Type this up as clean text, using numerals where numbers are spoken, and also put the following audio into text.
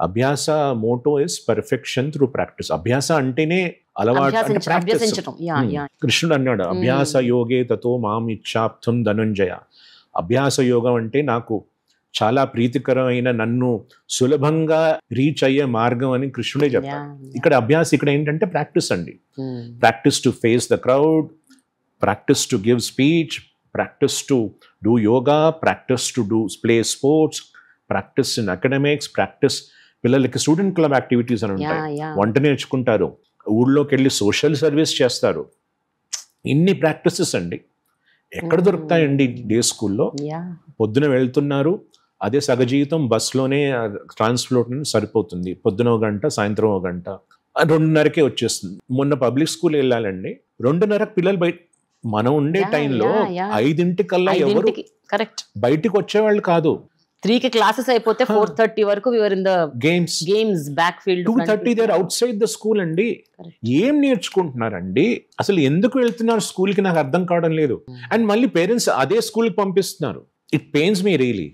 అభ్యాస motto is perfection through practice. అభ్యాస అంటేనే అలవాటు, అంటే ప్రాక్టీస్. కృష్ణుడు అన్నాడు, అభ్యాస యోగే తతో మాం ఇచ్చాప్తం ధనుంజయ. అభ్యాస యోగం అంటే నాకు చాలా ప్రీతికరమైన, నన్ను సులభంగా రీచ్ అయ్యే మార్గం అని కృష్ణుడే చెప్తాడు. ఇక్కడ అభ్యాస ఇక్కడ ఏంటంటే ప్రాక్టీస్ అండి. Practice to face the crowd, practice to give speech, practice to do yoga, practice to do play sports, practice in academics, practice. పిల్లలకి స్టూడెంట్ క్లబ్ యాక్టివిటీస్ అని ఉంటాయి, వంట నేర్చుకుంటారు, ఊళ్ళోకి వెళ్ళి సోషల్ సర్వీస్ చేస్తారు. ఇన్ని ప్రాక్టీసెస్ అండి ఎక్కడ దొరుకుతాయండి డే స్కూల్లో? పొద్దున వెళ్తున్నారు, అదే సగజీవితం బస్లోనే ట్రాన్స్పోర్ట్ సరిపోతుంది. పొద్దున 1 గంట, సాయంత్రం 1 గంట, 2:30కే వచ్చేస్తుంది. మొన్న పబ్లిక్ స్కూల్ వెళ్ళాలండి, 2:30కి పిల్లలు బయట, మనం ఉండే టైంలో 5:00కల్లా ఎవరు బయటికి వచ్చేవాళ్ళు కాదు. 3కి క్లాసెస్ అయిపోతే 4:30 వరకు we were in the games back field. 2:30 they are outside the school అండి. ఏం నేర్చుకుంటున్నారండి అసలు? ఎందుకు వెళ్తున్నారు స్కూల్కి నాకు అర్థం కావడం లేదు. అండ్ మళ్ళీ పేరెంట్స్ అదే స్కూల్కి పంపిస్తున్నారు. It pains me really.